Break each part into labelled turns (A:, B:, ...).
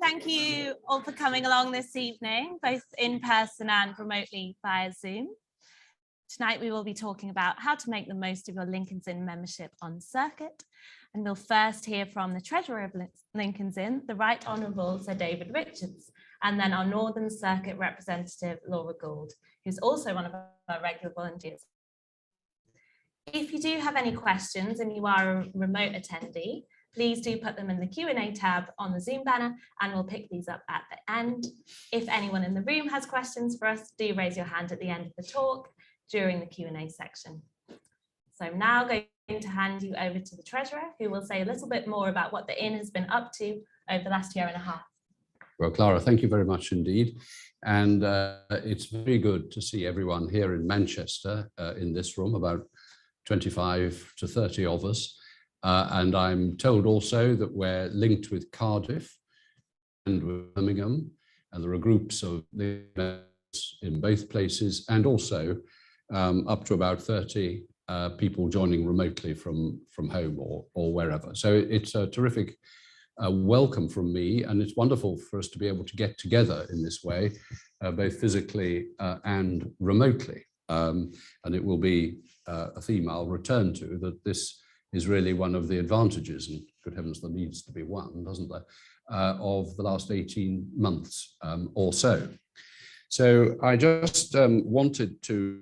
A: Thank you all for coming along this evening, both in person and remotely via Zoom. Tonight we will be talking about how to make the most of your Lincoln's Inn membership on circuit. And we'll first hear from the Treasurer of Lincoln's Inn, the Right Honourable Sir David Richards, and then our Northern Circuit representative, Laura Gould, who's also one of our regular volunteers. If you do have any questions and you are a remote attendee, please do put them in the Q&A tab on the Zoom banner and we'll pick these up at the end. If anyone in the room has questions for us, do raise your hand at the end of the talk during the Q&A section. So I'm now going to hand you over to the Treasurer, who will say a little bit more about what the Inn has been up to over the last year and a half.
B: Well, Clara, thank you very much indeed. And it's very good to see everyone here in Manchester in this room, about 25 to 30 of us. And I'm told also that we're linked with Cardiff and with Birmingham, and there are groups of in both places, and also up to about 30 people joining remotely from home or wherever. So it's a terrific welcome from me, and it's wonderful for us to be able to get together in this way, both physically and remotely. And it will be a theme I'll return to, that this is really one of the advantages, and good heavens, there needs to be one, doesn't there, of the last 18 months or so. So I just wanted to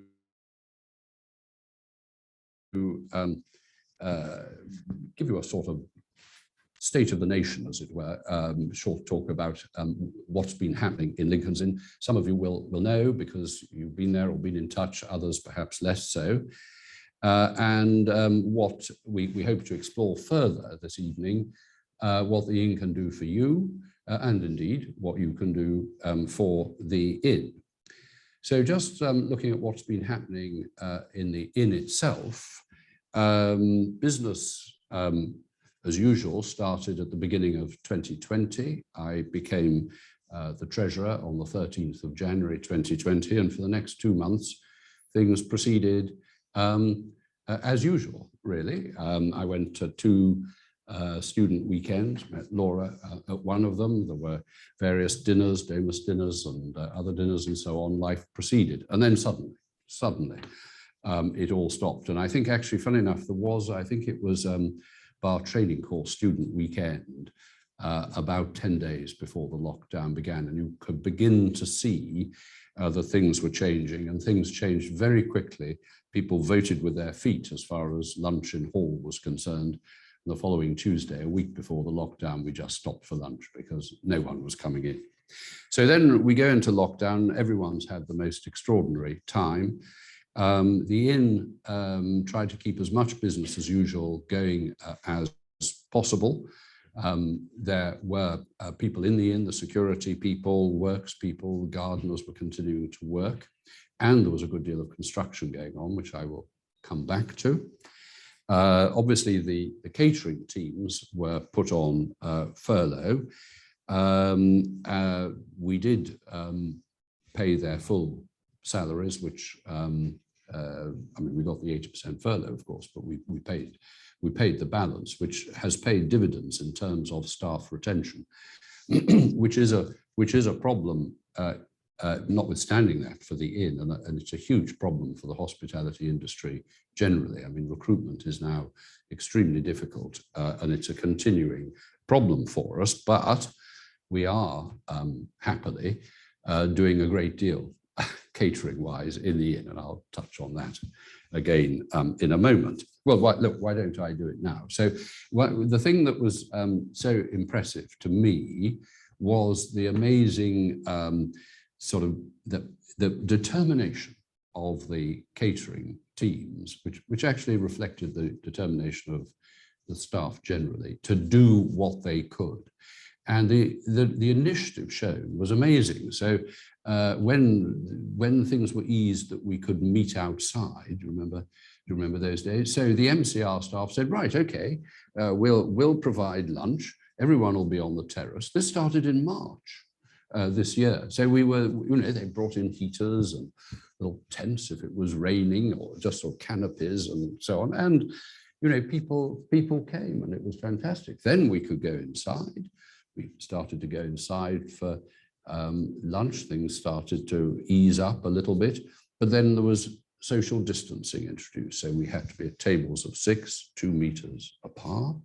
B: give you a sort of state of the nation, as it were, short talk about what's been happening in Lincoln's Inn. Some of you will know because you've been there or been in touch, others perhaps less so. And what we hope to explore further this evening, what the Inn can do for you, and indeed what you can do for the Inn. So just looking at what's been happening in the Inn itself, business as usual started at the beginning of 2020. I became the Treasurer on the 13th of January 2020, and for the next 2 months things proceeded as usual, really. I went to 2 student weekends, met Laura at one of them. There were various dinners, Damus dinners and other dinners and so on. Life proceeded. And then suddenly it all stopped. And I think actually, funny enough, I think it was Bar Training Course student weekend about 10 days before the lockdown began. And you could begin to see that things were changing, and things changed very quickly. People voted with their feet as far as lunch in hall was concerned. The following Tuesday, a week before the lockdown, we just stopped for lunch because no one was coming in. So then we go into lockdown. Everyone's had the most extraordinary time. The Inn tried to keep as much business as usual going as possible. There were people in the Inn, the security people, works people, gardeners were continuing to work, and there was a good deal of construction going on, which I will come back to. Obviously, the catering teams were put on furlough. We did pay their full salaries, which I mean, we got the 80% furlough, of course, but we paid the balance, which has paid dividends in terms of staff retention, which is a problem. Notwithstanding that for the Inn, and it's a huge problem for the hospitality industry generally. I mean, recruitment is now extremely difficult, and it's a continuing problem for us, but we are happily doing a great deal catering-wise in the Inn, and I'll touch on that again in a moment. Well, why don't I do it now? So the thing that was so impressive to me was the amazing sort of the determination of the catering teams, which actually reflected the determination of the staff generally to do what they could. And the initiative shown was amazing. So when things were eased that we could meet outside, do you remember those days? So the MCR staff said, right, okay, we'll provide lunch. Everyone will be on the terrace. This started in March this year. So we were, they brought in heaters and little tents if it was raining, or just sort of canopies and so on. And people came and it was fantastic. Then we could go inside. We started to go inside for lunch. Things started to ease up a little bit, but then there was social distancing introduced. So we had to be at tables of 6, 2 meters apart.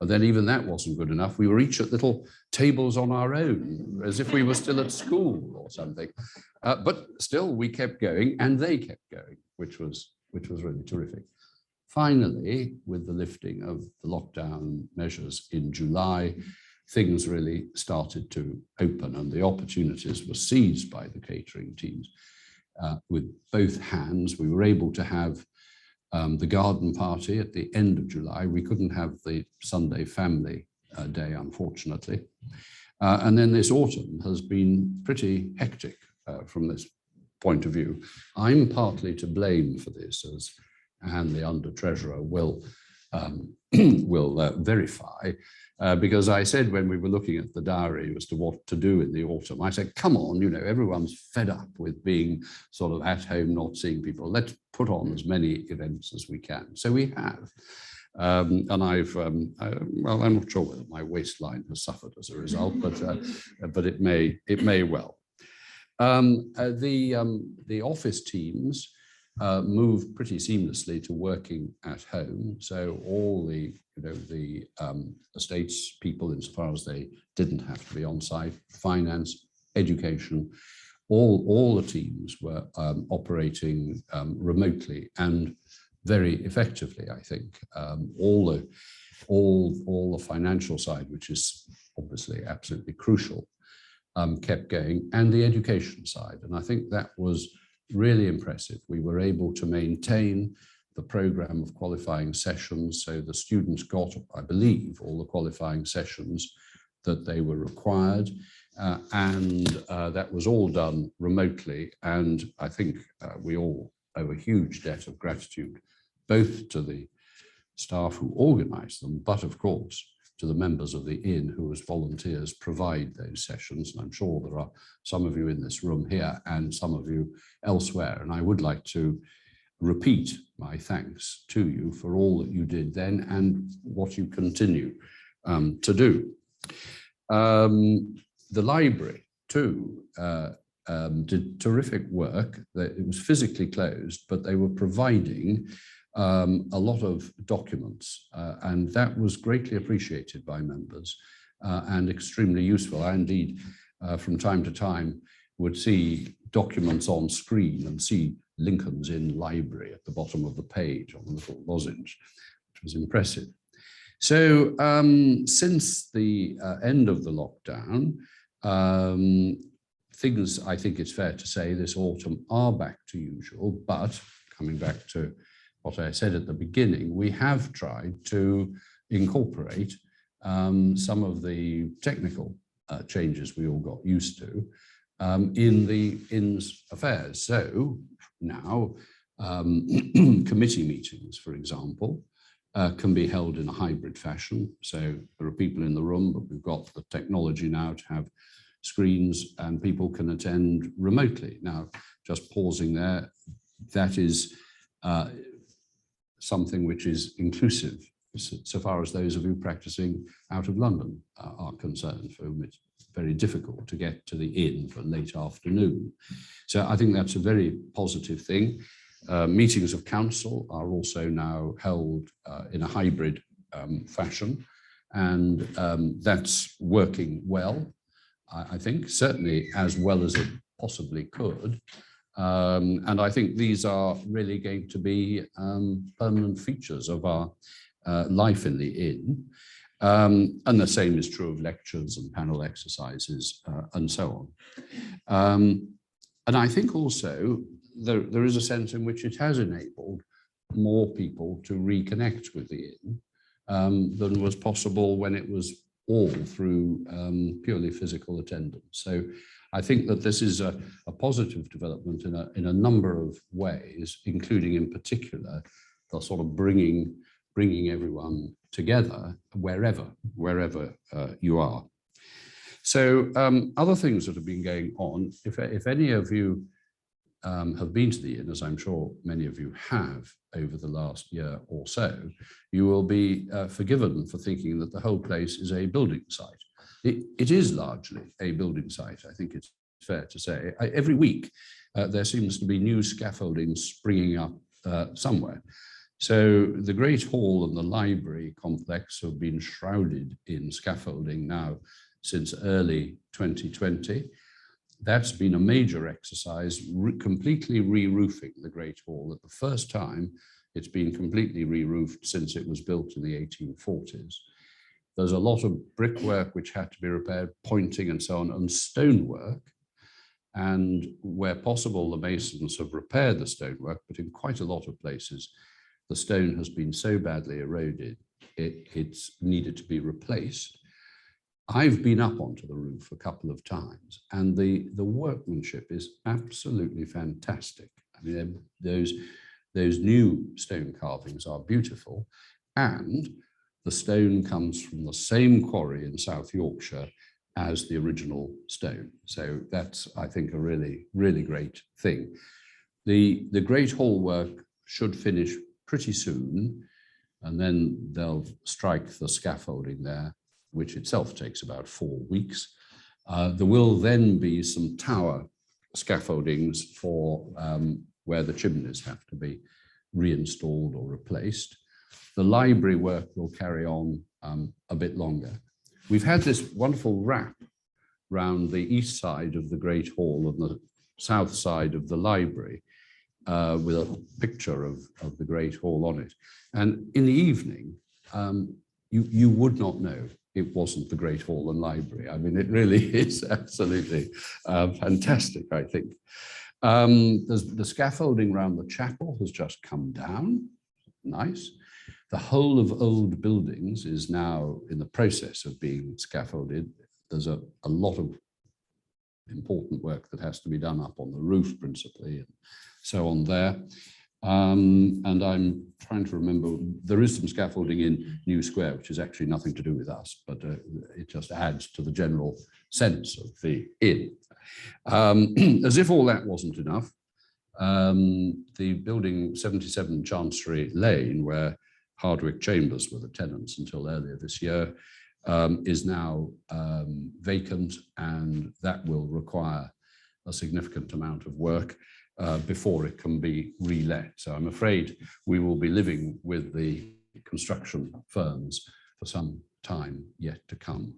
B: And then even that wasn't good enough. We were each at little tables on our own, as if we were still at school or something. But still, we kept going, and they kept going, which was really terrific. Finally, with the lifting of the lockdown measures in July, things really started to open, and the opportunities were seized by the catering teams with both hands. We were able to have the garden party at the end of July. We couldn't have the Sunday family day, unfortunately. And then this autumn has been pretty hectic from this point of view. I'm partly to blame for this, as Anne, the Under-Treasurer, will verify, because I said when we were looking at the diary as to what to do in the autumn, I said, come on, everyone's fed up with being sort of at home, not seeing people. Let's put on as many events as we can. So we have. And well, I'm not sure whether my waistline has suffered as a result, but it may well. The office teams moved pretty seamlessly to working at home. So all the estates people, insofar as they didn't have to be on site, finance, education, all the teams were operating remotely and very effectively, I think. All the financial side, which is obviously absolutely crucial, kept going, and the education side. And I think that was really impressive. We were able to maintain the program of qualifying sessions, so the students got, I believe, all the qualifying sessions that they were required, and that was all done remotely. And I think we all owe a huge debt of gratitude, both to the staff who organised them, but of course to the members of the inn who, as volunteers, provide those sessions. And I'm sure there are some of you in this room here and some of you elsewhere. And I would like to repeat my thanks to you for all that you did then and what you continue to do. The library too did terrific work. It was physically closed, but they were providing a lot of documents, and that was greatly appreciated by members and extremely useful. I indeed, from time to time, would see documents on screen and see Lincoln's Inn Library at the bottom of the page on a little lozenge, which was impressive. So since the end of the lockdown, things, I think it's fair to say, this autumn are back to usual, but coming back to what I said at the beginning, we have tried to incorporate some of the technical changes we all got used to in the inn's affairs. So now committee meetings, for example, can be held in a hybrid fashion. So there are people in the room, but we've got the technology now to have screens and people can attend remotely. Now, just pausing there, that is something which is inclusive so far as those of you practicing out of London are concerned, for whom it's very difficult to get to the inn for late afternoon. So I think that's a very positive thing. Meetings of council are also now held in a hybrid fashion, and that's working well, I think, certainly as well as it possibly could. And I think these are really going to be permanent features of our life in the inn. And the same is true of lectures and panel exercises and so on. And I think also there is a sense in which it has enabled more people to reconnect with the inn than was possible when it was all through purely physical attendance. So I think that this is a positive development in a number of ways, including in particular the sort of bringing everyone together wherever you are. So other things that have been going on, if any of you have been to the inn, as I'm sure many of you have over the last year or so, you will be forgiven for thinking that the whole place is a building site. It is largely a building site, I think it's fair to say. Every week, there seems to be new scaffolding springing up somewhere. So the Great Hall and the library complex have been shrouded in scaffolding now since early 2020. That's been a major exercise, completely re-roofing the Great Hall. At the first time, it's been completely re-roofed since it was built in the 1840s. There's a lot of brickwork which had to be repaired, pointing and so on, and stonework. And where possible, the masons have repaired the stonework, but in quite a lot of places, the stone has been so badly eroded, it's needed to be replaced. I've been up onto the roof a couple of times, and the workmanship is absolutely fantastic. I mean, those new stone carvings are beautiful, and the stone comes from the same quarry in South Yorkshire as the original stone. So that's, I think, a really, really great thing. The Great Hall work should finish pretty soon, and then they'll strike the scaffolding there, which itself takes about 4 weeks. There will then be some tower scaffoldings for where the chimneys have to be reinstalled or replaced. The library work will carry on a bit longer. We've had this wonderful wrap round the east side of the Great Hall and the south side of the library with a picture of the Great Hall on it. And in the evening, you would not know it wasn't the Great Hall and Library. I mean, it really is absolutely fantastic, I think. The scaffolding around the chapel has just come down. Nice. The whole of old buildings is now in the process of being scaffolded. There's a lot of important work that has to be done up on the roof principally and so on there. And I'm trying to remember, there is some scaffolding in New Square, which is actually nothing to do with us, but it just adds to the general sense of the inn. As if all that wasn't enough, the building 77 Chancery Lane, where Hardwick Chambers were the tenants until earlier this year, is now vacant, and that will require a significant amount of work before it can be re-let. So I'm afraid we will be living with the construction firms for some time yet to come.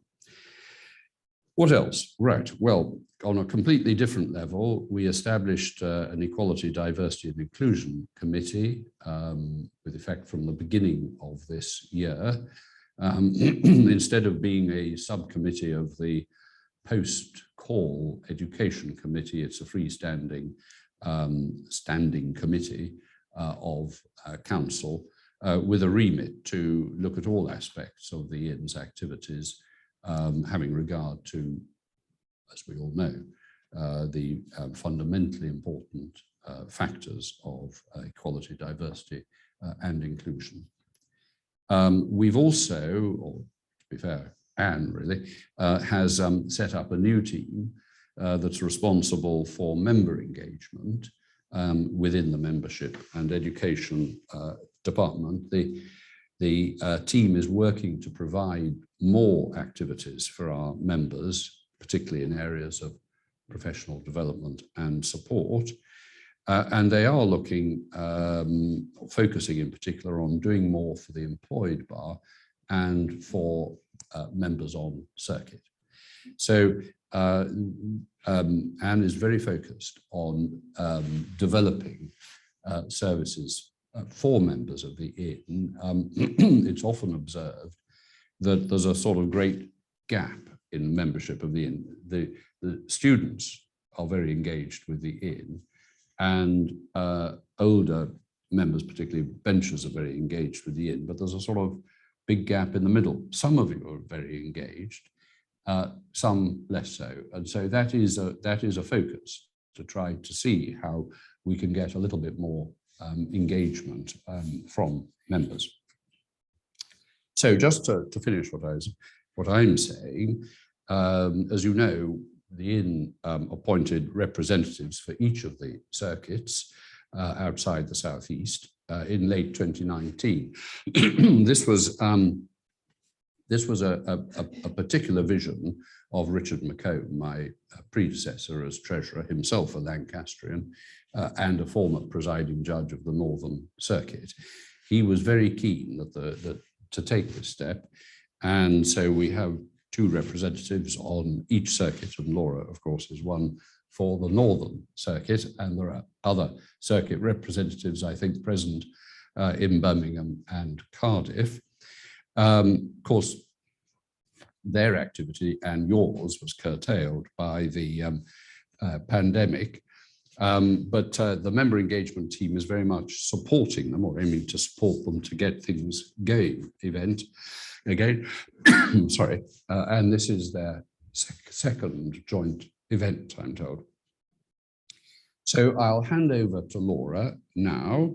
B: What else? Right, well, on a completely different level, we established an Equality, Diversity and Inclusion Committee with effect from the beginning of this year. Instead of being a subcommittee of the post-call education committee, it's a freestanding standing committee of council with a remit to look at all aspects of the inn's activities, having regard to, as we all know, the fundamentally important factors of equality, diversity and inclusion. We've also, or to be fair, Anne really, has set up a new team that's responsible for member engagement within the membership and education department. The team is working to provide more activities for our members, particularly in areas of professional development and support. And they are looking, focusing in particular on doing more for the employed bar and for members on circuit. So Anne is very focused on developing services for members of the inn. It's often observed that there's a sort of great gap in membership of the inn. The students are very engaged with the inn, and older members, particularly benchers, are very engaged with the inn, but there's a sort of big gap in the middle. Some of you are very engaged, some less so. And so that is a focus to try to see how we can get a little bit more engagement from members. So just to finish what I'm saying, as you know, the Inn appointed representatives for each of the circuits outside the Southeast in late 2019. This was a particular vision of Richard McComb, my predecessor as treasurer, himself a Lancastrian and a former presiding judge of the Northern Circuit. He was very keen to take this step, and so we have 2 representatives on each circuit, and Laura, of course, is one for the Northern Circuit, and there are other circuit representatives, I think, present in Birmingham and Cardiff. Of course, their activity and yours was curtailed by the pandemic, but the member engagement team is very much supporting them, or aiming to support them to get things going again. Sorry, and this is their second joint event, I'm told. So I'll hand over to Laura now,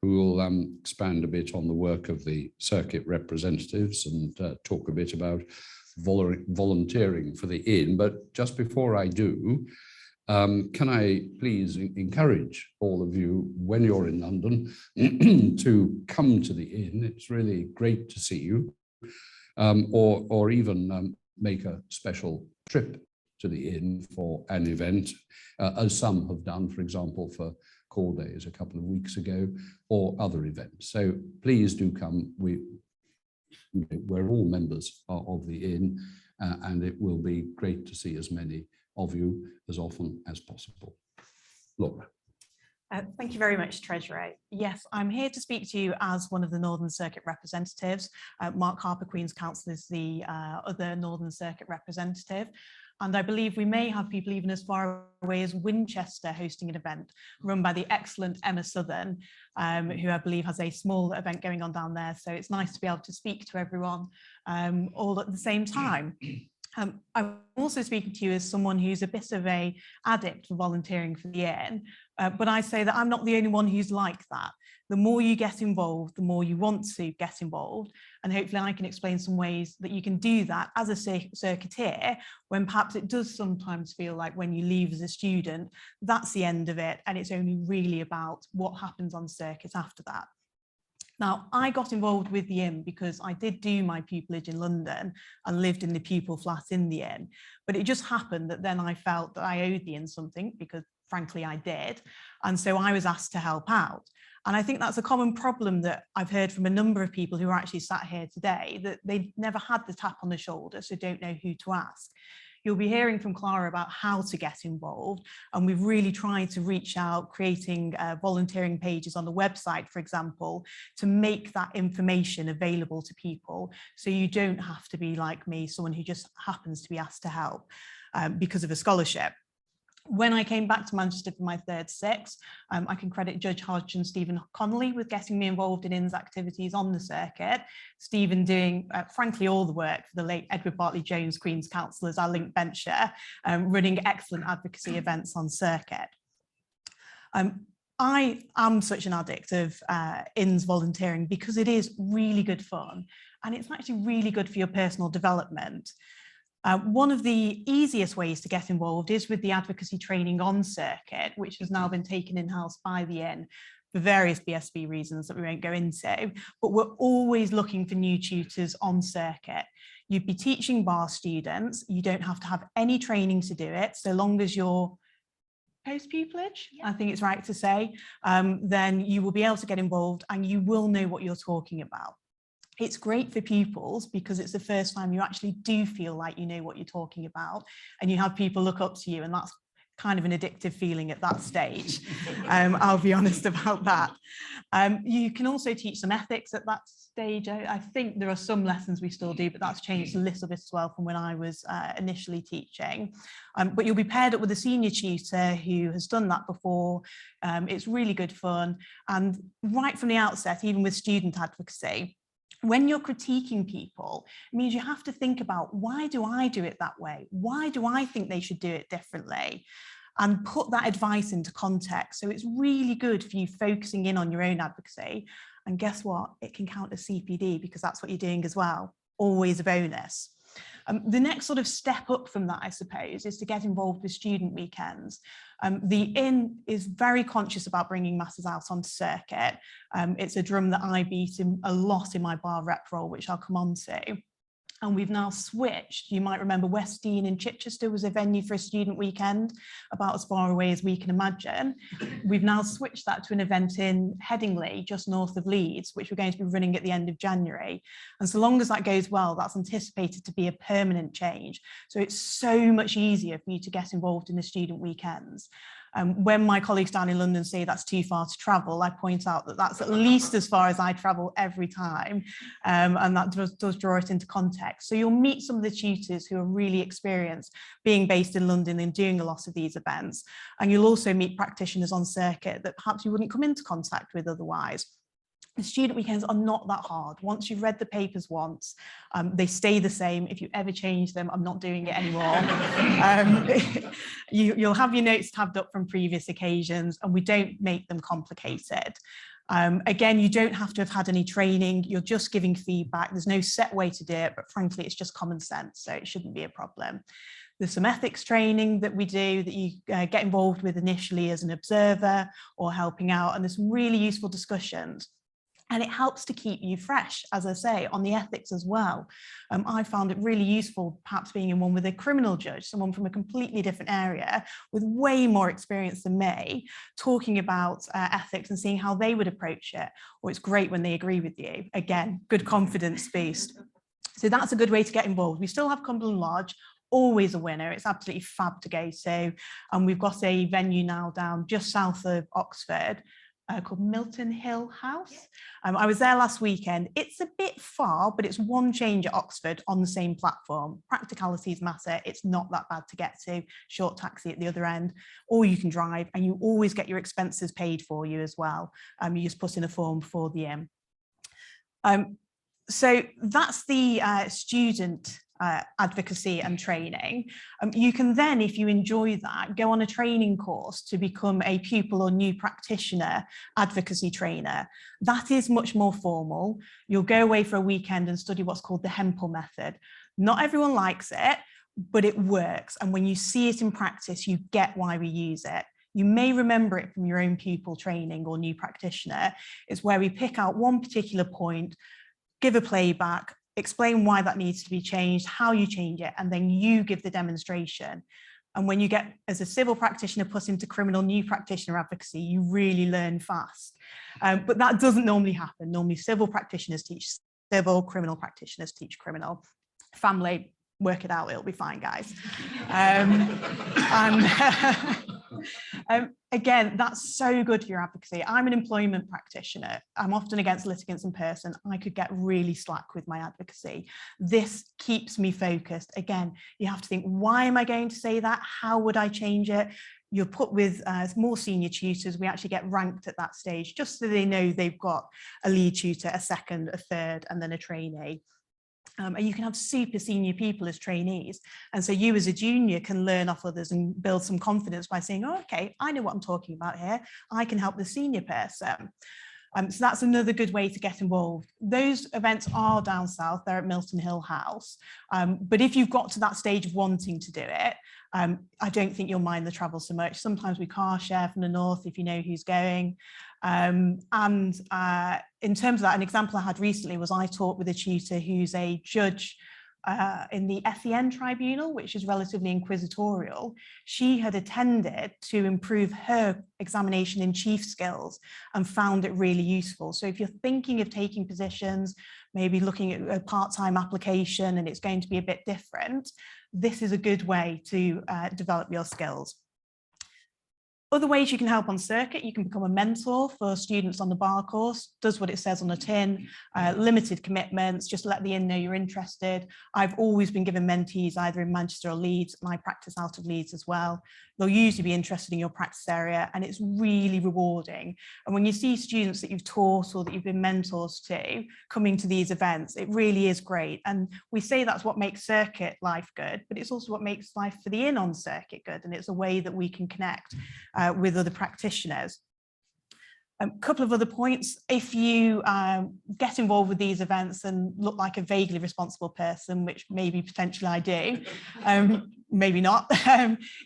B: who will expand a bit on the work of the circuit representatives and talk a bit about volunteering for the Inn. But just before I do, can I please encourage all of you, when you're in London, to come to the Inn. It's really great to see you, or even make a special trip to the Inn for an event, as some have done, for example, for Call Days a couple of weeks ago, or other events. So please do come. We're all members of the Inn, and it will be great to see as many of you as often as possible. Laura.
C: Thank you very much, Treasurer. Yes, I'm here to speak to you as one of the Northern Circuit representatives. Mark Harper, Queen's Counsel, is the other Northern Circuit representative. And I believe we may have people even as far away as Winchester hosting an event run by the excellent Emma Southern, who I believe has a small event going on down there. So it's nice to be able to speak to everyone all at the same time. I'm also speaking to you as someone who's a bit of an addict for volunteering for the Inn, but I say that I'm not the only one who's like that. The more you get involved, the more you want to get involved, and hopefully I can explain some ways that you can do that as a circuiteer, when perhaps it does sometimes feel like when you leave as a student, that's the end of it, and it's only really about what happens on circuit after that. Now, I got involved with the Inn because I did do my pupillage in London and lived in the pupil flat in the Inn, but it just happened that then I felt that I owed the Inn something, because frankly I did, and so I was asked to help out. And I think that's a common problem that I've heard from a number of people who are actually sat here today, that they never had the tap on the shoulder, so don't know who to ask. You'll be hearing from Clara about how to get involved, and we've really tried to reach out, creating volunteering pages on the website, for example, to make that information available to people, so you don't have to be like me, someone who just happens to be asked to help because of a scholarship. When I came back to Manchester for my third six, I can credit Judge Hodge and Stephen Connolly with getting me involved in Inn's activities on the circuit. Stephen doing, frankly, all the work for the late Edward Bartley-Jones Queen's Counsel as our link bencher, running excellent advocacy events on circuit. I am such an addict of Inn's volunteering because it is really good fun, and it's actually really good for your personal development. One of the easiest ways to get involved is with the advocacy training on circuit, which has now been taken in-house by the Inn for various BSB reasons that we won't go into, but we're always looking for new tutors on circuit. You'd be teaching bar students, you don't have to have any training to do it, so long as you're post-pupillage, I think it's right to say, then you will be able to get involved and you will know what you're talking about. It's great for pupils because it's the first time you actually do feel like you know what you're talking about, and you have people look up to you, and that's kind of an addictive feeling at that stage. I'll be honest about that. You can also teach some ethics at that stage. I think there are some lessons we still do, but that's changed a little bit as well from when I was initially teaching. But you'll be paired up with a senior tutor who has done that before. It's really good fun. And right from the outset, even with student advocacy, when you're critiquing people, it means you have to think about, why do I do it that way? Why do I think they should do it differently? And put that advice into context. So it's really good for you focusing in on your own advocacy. And guess what? It can count as CPD because that's what you're doing as well. Always a bonus. The next sort of step up from that, I suppose, is to get involved with student weekends. The Inn is very conscious about bringing masses out onto circuit. It's a drum that I beat a lot in my bar rep role, which I'll come on to. And we've now switched. You might remember West Dean in Chichester was a venue for a student weekend, about as far away as we can imagine. We've now switched that to an event in Headingley, just north of Leeds, which we're going to be running at the end of January. And so long as that goes well, that's anticipated to be a permanent change. So it's so much easier for you to get involved in the student weekends. When my colleagues down in London say that's too far to travel, I point out that that's at least as far as I travel every time, and that does draw it into context. So you'll meet some of the tutors who are really experienced being based in London and doing a lot of these events, and you'll also meet practitioners on circuit that perhaps you wouldn't come into contact with otherwise. The student weekends are not that hard. Once you've read the papers once, they stay the same. If you ever change them, I'm not doing it anymore. You'll have your notes tabbed up from previous occasions, and we don't make them complicated. Again, you don't have to have had any training. You're just giving feedback. There's no set way to do it, but frankly, it's just common sense, so it shouldn't be a problem. There's some ethics training that we do that you get involved with initially as an observer or helping out, and there's some really useful discussions. And it helps to keep you fresh, as I say, on the ethics as well. I found it really useful, perhaps being in one with a criminal judge, someone from a completely different area with way more experience than me, talking about ethics and seeing how they would approach it. Or it's great when they agree with you. Again, good confidence boost. So that's a good way to get involved. We still have Cumberland Lodge, always a winner. It's absolutely fab to go to. And we've got a venue now down just south of Oxford, called Milton Hill House. I was there last weekend. It's a bit far, but it's one change at Oxford on the same platform. Practicalities matter. It's not that bad to get to. Short taxi at the other end, or you can drive, and you always get your expenses paid for you as well. You just put in a form for the Inn. So that's the student advocacy and training. You can then, if you enjoy that, go on a training course to become a pupil or new practitioner advocacy trainer. That is much more formal. You'll go away for a weekend and study what's called the Hempel Method. Not everyone likes it, but it works. And when you see it in practice, you get why we use it. You may remember it from your own pupil training or new practitioner. It's where we pick out one particular point, give a playback, explain why that needs to be changed, how you change it, and then you give the demonstration. And when you get, as a civil practitioner, put into criminal new practitioner advocacy, you really learn fast. But that doesn't normally happen. Normally, civil practitioners teach civil, criminal practitioners teach criminal. Family, work it out, it'll be fine, guys. Again, that's so good for your advocacy. I'm an employment practitioner. I'm often against litigants in person. I could get really slack with my advocacy. This keeps me focused. Again, you have to think, why am I going to say that? How would I change it? You're put with more senior tutors. We actually get ranked at that stage, just so they know they've got a lead tutor, a second, a third, and then a trainee. And you can have super senior people as trainees. And so you as a junior can learn off others and build some confidence by saying, oh, okay, I know what I'm talking about here. I can help the senior person. So that's another good way to get involved. Those events are down south, they're at Milton Hill House. But if you've got to that stage of wanting to do it, I don't think you'll mind the travel so much. Sometimes we car share from the north if you know who's going. In terms of that, an example I had recently was I talked with a tutor who's a judge in the FEN tribunal, which is relatively inquisitorial. She had attended to improve her examination in chief skills and found it really useful. So if you're thinking of taking positions, maybe looking at a part-time application and it's going to be a bit different, this is a good way to develop your skills. Other ways you can help on circuit, you can become a mentor for students on the bar course, does what it says on the tin, limited commitments, just let the Inn know you're interested. I've always been given mentees either in Manchester or Leeds, and I practice out of Leeds as well. They'll usually be interested in your practice area, and it's really rewarding. And when you see students that you've taught or that you've been mentors to coming to these events, it really is great. And we say that's what makes circuit life good, but it's also what makes life for the Inn on circuit good. And it's a way that we can connect with other practitioners. A couple of other points. If you get involved with these events and look like a vaguely responsible person, which maybe potentially I do, maybe not,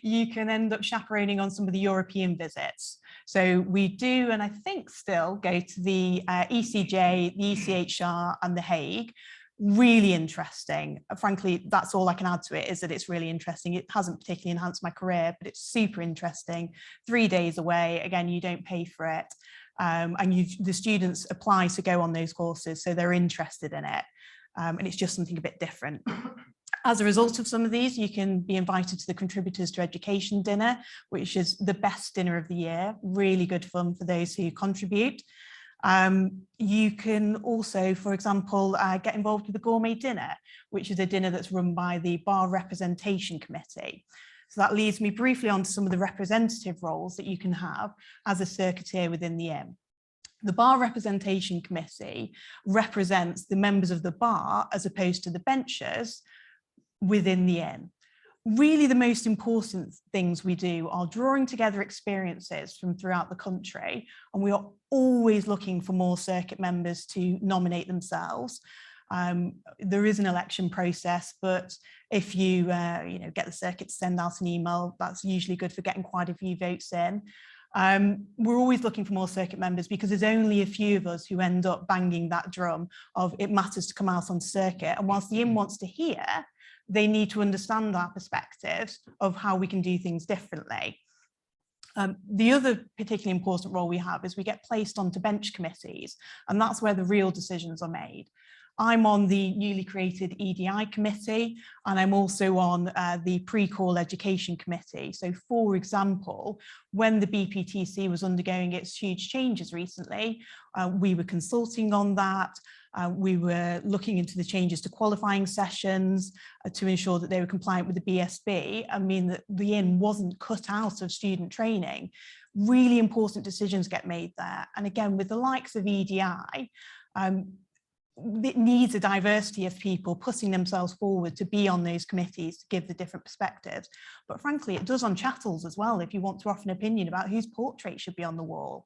C: you can end up chaperoning on some of the European visits. So we do, and I think still, go to the ECJ, the ECHR and The Hague. Really interesting. Frankly, that's all I can add to it, is that it's really interesting. It hasn't particularly enhanced my career, but it's super interesting. 3 days away. Again, you don't pay for it. And the students apply to go on those courses, so they're interested in it. And it's just something a bit different. As a result of some of these, you can be invited to the Contributors to Education dinner, which is the best dinner of the year. Really good fun for those who contribute. You can also, for example, get involved with the gourmet dinner, which is a dinner that's run by the Bar Representation Committee. So that leads me briefly on to some of the representative roles that you can have as a circuiteer within the Inn. The Bar Representation Committee represents the members of the bar as opposed to the benchers within the Inn. Really, the most important things we do are drawing together experiences from throughout the country, and we are always looking for more circuit members to nominate themselves. There is an election process, but if you get the circuit to send out an email, that's usually good for getting quite a few votes in. We're always looking for more circuit members because there's only a few of us who end up banging that drum of it matters to come out on circuit. And whilst the Inn wants to hear, they need to understand our perspectives of how we can do things differently. The other particularly important role we have is we get placed onto bench committees, and that's where the real decisions are made. I'm on the newly created EDI committee, and I'm also on the pre-call education committee. So for example, when the BPTC was undergoing its huge changes recently, we were consulting on that. We were looking into the changes to qualifying sessions to ensure that they were compliant with the BSB. I mean, that the Inn wasn't cut out of student training. Really important decisions get made there. And again, with the likes of EDI, it needs a diversity of people putting themselves forward to be on those committees to give the different perspectives. But frankly, it does on chattels as well, if you want to offer an opinion about whose portrait should be on the wall.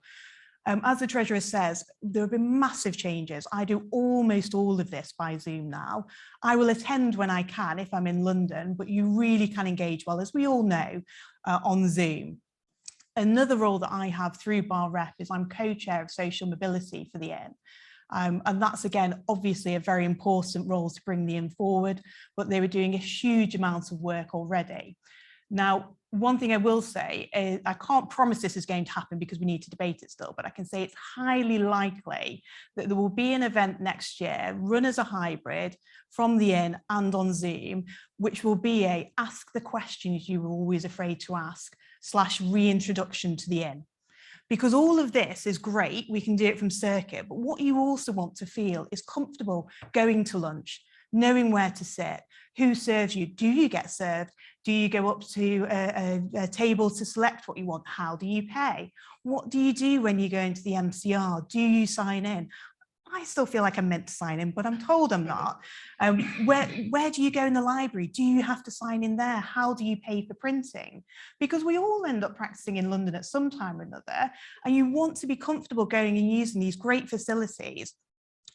C: As the Treasurer says, there have been massive changes. I do almost all of this by Zoom now. I will attend when I can if I'm in London, but you really can engage, well, as we all know, on Zoom. Another role that I have through Bar Rep is I'm co-chair of social mobility for the Inn. And that's, again, obviously a very important role to bring the Inn forward, but they were doing a huge amount of work already. Now, one thing I will say is I can't promise this is going to happen because we need to debate it still, but I can say it's highly likely that there will be an event next year run as a hybrid from the Inn and on Zoom, which will be a ask the questions you were always afraid to ask / reintroduction to the Inn. Because all of this is great, we can do it from circuit, but what you also want to feel is comfortable going to lunch, knowing where to sit, who serves you, do you get served, do you go up to a table to select what you want, how do you pay, what do you do when you go into the MCR, do you sign in? I still feel like I'm meant to sign in, but I'm told I'm not. Where do you go in the library? Do you have to sign in there? How do you pay for printing? Because we all end up practicing in London at some time or another, and you want to be comfortable going and using these great facilities.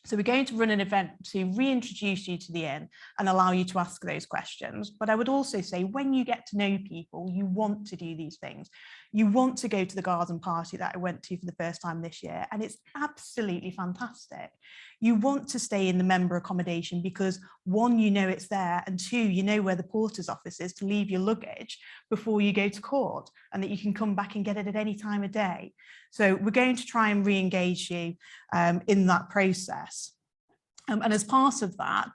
C: So we're going to run an event to reintroduce you to the Inn and allow you to ask those questions. But I would also say when you get to know people, you want to do these things. You want to go to the garden party that I went to for the first time this year, and it's absolutely fantastic. You want to stay in the member accommodation because one, you know it's there, and two, you know where the porter's office is to leave your luggage before you go to court, and that you can come back and get it at any time of day. So we're going to try and re-engage you in that process. And as part of that,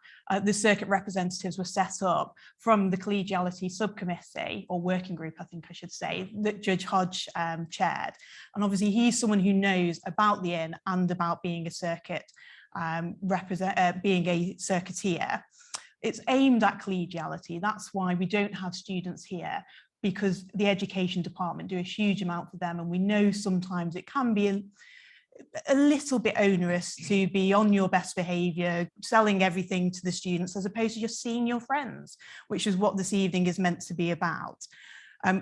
C: the circuit representatives were set up from the collegiality subcommittee, or working group, I think I should say, that Judge Hodge chaired. And obviously he's someone who knows about the Inn and about being a circuit, being a circuiteer. It's aimed at collegiality. That's why we don't have students here, because the education department do a huge amount for them. And we know sometimes it can be a little bit onerous to be on your best behaviour, selling everything to the students, as opposed to just seeing your friends, which is what this evening is meant to be about.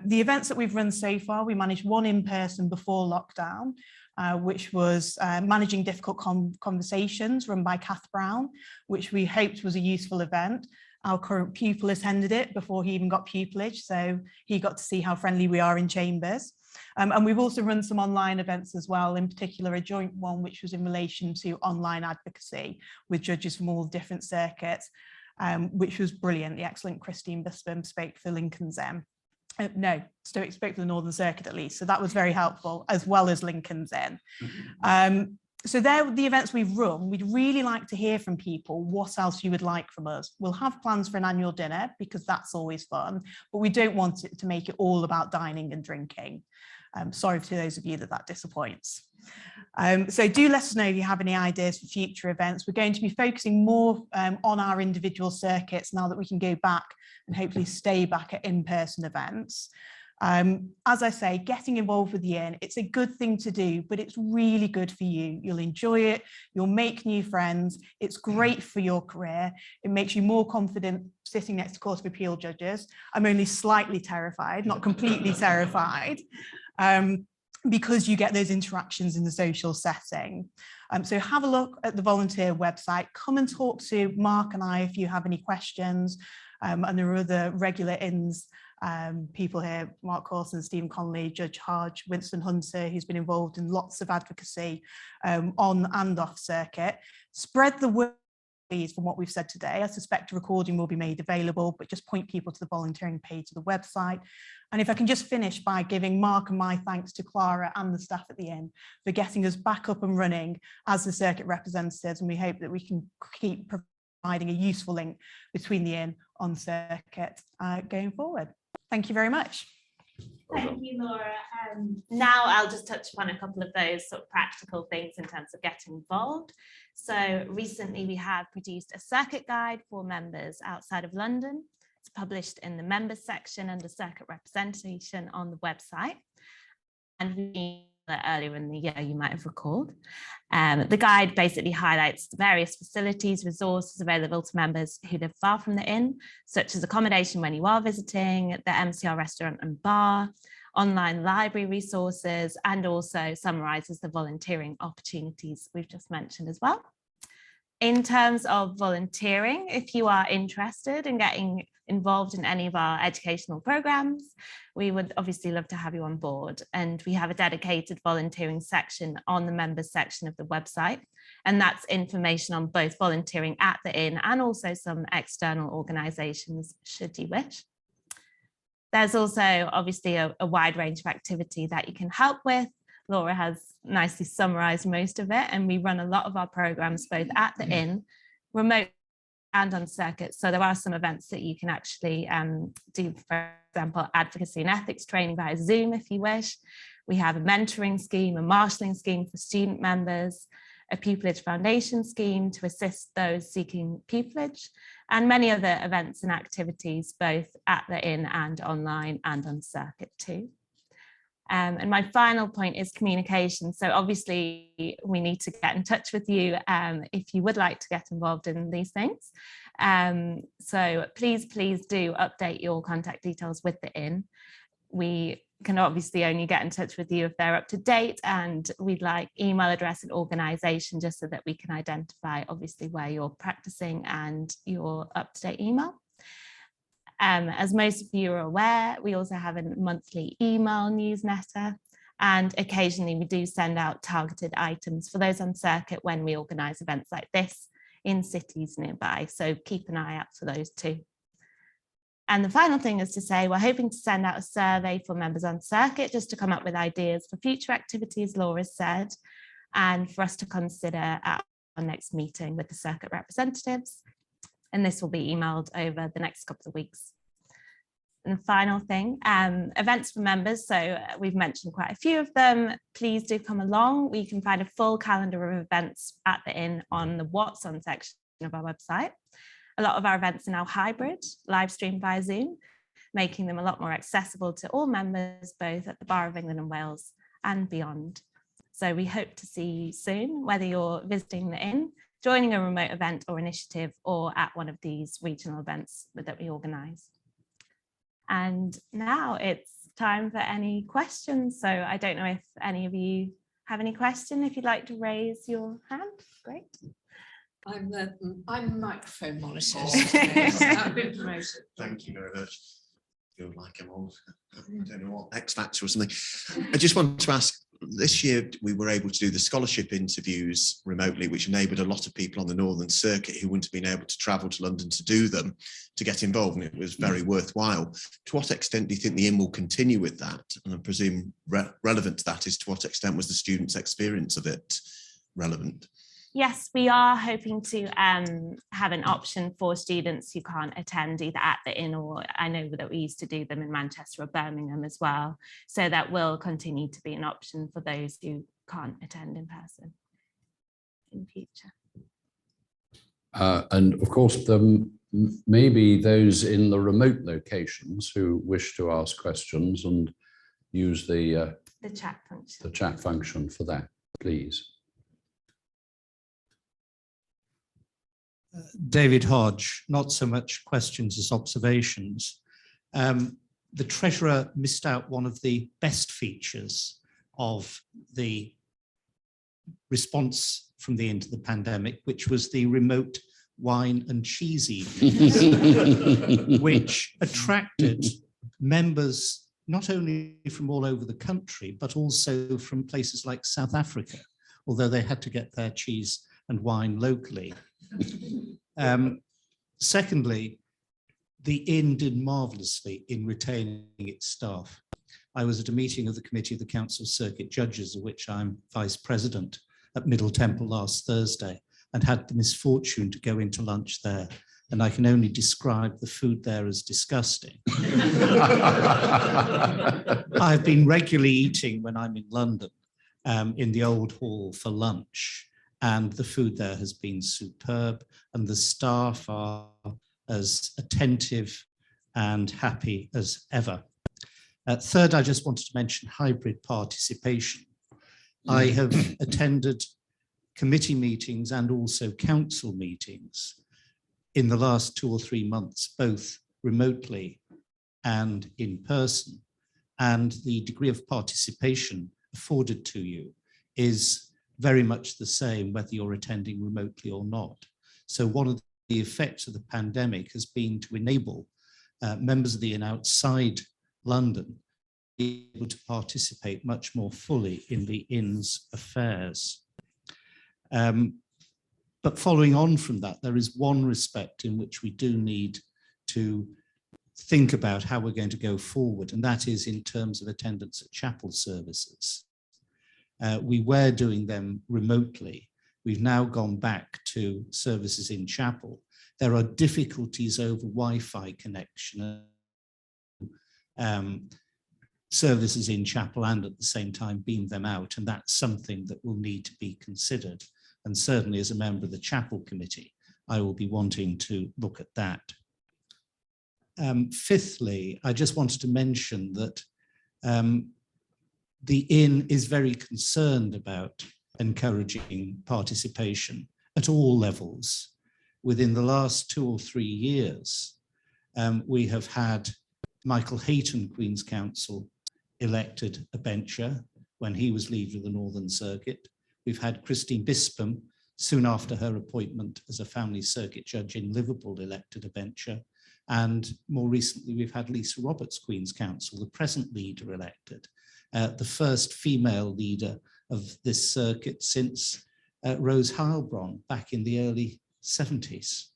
C: The events that we've run so far, we managed one in person before lockdown. which was Managing Difficult Conversations, run by Kath Brown, which we hoped was a useful event. Our current pupil attended it before he even got pupillage, so he got to see how friendly we are in chambers. And we've also run some online events as well, in particular a joint one which was in relation to online advocacy with judges from all different circuits, which was brilliant. The excellent Christine Bispham spoke for Lincoln's no, Stoke spoke for the Northern Circuit at least, so that was very helpful, as well as Lincoln's Inn. So they're the events we've run. We'd really like to hear from people what else you would like from us. We'll have plans for an annual dinner because that's always fun, but we don't want it to make it all about dining and drinking. Sorry to those of you that disappoints. So do let us know if you have any ideas for future events. We're going to be focusing more on our individual circuits now that we can go back and hopefully stay back at in-person events. As I say, getting involved with the Inn, it's a good thing to do, but it's really good for you. You'll enjoy it, you'll make new friends, it's great for your career, it makes you more confident sitting next to Court of Appeal judges. I'm only slightly terrified, not completely terrified, because you get those interactions in the social setting. So have a look at the volunteer website, come and talk to Mark and I if you have any questions, and there are other regular Inns people here, Mark Corson, Stephen Connolly, Judge Hodge, Winston Hunter, who's been involved in lots of advocacy on and off circuit. Spread the word from what we've said today. I suspect a recording will be made available, but just point people to the volunteering page of the website. And if I can just finish by giving Mark and my thanks to Clara and the staff at the Inn for getting us back up and running as the circuit representatives, and we hope that we can keep providing a useful link between the Inn on circuit going forward. Thank you very much.
A: Thank you, Laura. Now I'll just touch upon a couple of those sort of practical things in terms of getting involved. So recently we have produced a circuit guide for members outside of London. It's published in the members section under circuit representation on the website. And we earlier in the year, you might have recalled. The guide basically highlights the various facilities, resources available to members who live far from the Inn, such as accommodation when you are visiting, the MCR restaurant and bar, online library resources, and also summarises the volunteering opportunities we've just mentioned as well. In terms of volunteering, if you are interested in getting involved in any of our educational programs, we would obviously love to have you on board. And we have a dedicated volunteering section on the members section of the website. And that's information on both volunteering at the Inn and also some external organisations, should you wish. There's also obviously a wide range of activity that you can help with. Laura has nicely summarised most of it, and we run a lot of our programmes both at the Inn, remote and on circuit. So there are some events that you can actually do, for example, advocacy and ethics training via Zoom if you wish. We have a mentoring scheme, a marshalling scheme for student members, a pupillage foundation scheme to assist those seeking pupillage, and many other events and activities both at the Inn and online and on circuit too. And my final point is communication. So obviously we need to get in touch with you if you would like to get involved in these things. So please do update your contact details with the Inn. We can obviously only get in touch with you if they're up to date, and we'd like email address and organisation just so that we can identify obviously where you're practicing and your up-to-date email. As most of you are aware, we also have a monthly email newsletter, and occasionally we do send out targeted items for those on circuit when we organise events like this in cities nearby. So keep an eye out for those too. And the final thing is to say we're hoping to send out a survey for members on circuit just to come up with ideas for future activities, Laura said, and for us to consider at our next meeting with the circuit representatives. And this will be emailed over the next couple of weeks. And the final thing, events for members. So we've mentioned quite a few of them. Please do come along. We can find a full calendar of events at the Inn on the What's On section of our website. A lot of our events are now hybrid, live streamed via Zoom, making them a lot more accessible to all members, both at the Bar of England and Wales and beyond. So we hope to see you soon, whether you're visiting the Inn, joining a remote event or initiative, or at one of these regional events that we organise. And now it's time for any questions. So I don't know if any of you have any question, if you'd like to raise your hand, great.
D: I'm microphone monitor. I've been promoted.
E: Thank you very much. Feel like I'm old. I don't know what, X Factor or something. I just wanted to ask, this year we were able to do the scholarship interviews remotely, which enabled a lot of people on the Northern Circuit who wouldn't have been able to travel to London to do them to get involved, and it was very worthwhile. To what extent do you think the IN will continue with that? And I presume relevant to that is, to what extent was the students' experience of it relevant?
A: Yes, we are hoping to have an option for students who can't attend either at the Inn, or I know that we used to do them in Manchester or Birmingham as well. So that will continue to be an option for those who can't attend in person in future.
B: And of course, maybe those in the remote locations who wish to ask questions and use the chat function for that, please.
F: David Hodge, not so much questions as observations. The Treasurer missed out one of the best features of the response from the end of the pandemic, which was the remote wine and cheese evenings, which attracted members not only from all over the country, but also from places like South Africa, although they had to get their cheese and wine locally. Secondly, the Inn did marvellously in retaining its staff. I was at a meeting of the Committee of the Council Circuit Judges, of which I'm Vice President, at Middle Temple last Thursday, and had the misfortune to go into lunch there. And I can only describe the food there as disgusting. I've been regularly eating when I'm in London in the Old Hall for lunch. And the food there has been superb, and the staff are as attentive and happy as ever. Third, I just wanted to mention hybrid participation. I have attended committee meetings and also council meetings in the last 2 or 3 months, both remotely and in person. And the degree of participation afforded to you is very much the same whether you're attending remotely or not. So one of the effects of the pandemic has been to enable members of the Inn outside London to be able to participate much more fully in the Inn's affairs. But following on from that, there is one respect in which we do need to think about how we're going to go forward, and that is in terms of attendance at chapel services. We were doing them remotely. We've now gone back to services in chapel. There are difficulties over Wi-Fi connection, services in chapel, and at the same time beam them out. And that's something that will need to be considered. And certainly as a member of the chapel committee, I will be wanting to look at that. Fifthly, I just wanted to mention that the Inn is very concerned about encouraging participation at all levels. Within the last 2 or 3 years, we have had Michael Hayton, Queen's Counsel, elected a bencher when he was leader of the Northern Circuit. We've had Christine Bispam, soon after her appointment as a family circuit judge in Liverpool, elected a bencher. And more recently, we've had Lisa Roberts, Queen's Counsel, the present leader, elected. The first female leader of this circuit since Rose Heilbronn back in the early 70s.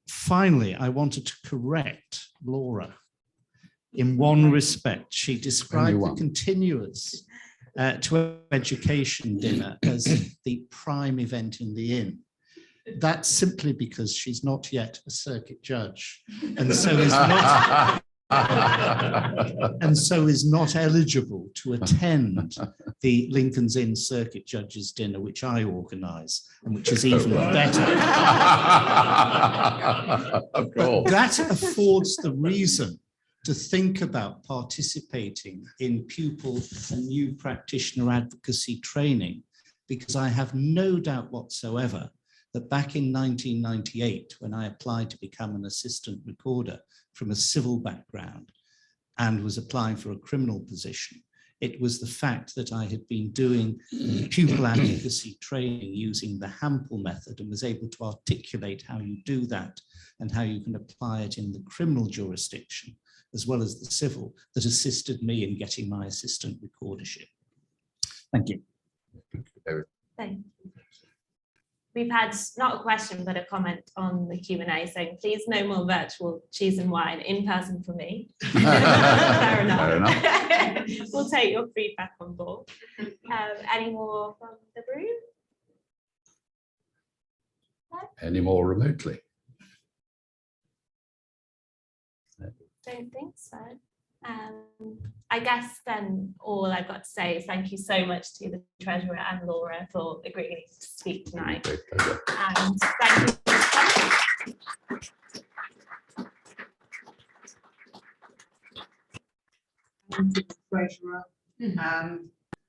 F: Finally, I wanted to correct Laura in one respect. She described the continuous to education dinner as the prime event in the Inn. That's simply because she's not yet a circuit judge, and so is not and so is not eligible to attend the Lincoln's Inn Circuit Judges Dinner, which I organise, and which is even better. But that affords the reason to think about participating in pupil and new practitioner advocacy training, because I have no doubt whatsoever that back in 1998, when I applied to become an assistant recorder from a civil background and was applying for a criminal position, It was the fact that I had been doing pupil advocacy training using the Hempel Method and was able to articulate how you do that and how you can apply it in the criminal jurisdiction as well as the civil, that assisted me in getting my assistant recordership. Thank you.
A: Thank you. We've had not a question, but a comment on the Q&A saying, please no more virtual cheese and wine, in person for me. Fair enough.
B: Fair enough.
A: We'll take your feedback on board. Any more from the room?
B: Any more remotely?
A: Don't think so. I guess then all I've got to say is thank you so much to the Treasurer and Laura for agreeing to speak tonight.
B: Great pleasure.
A: And thank you.
G: Treasurer and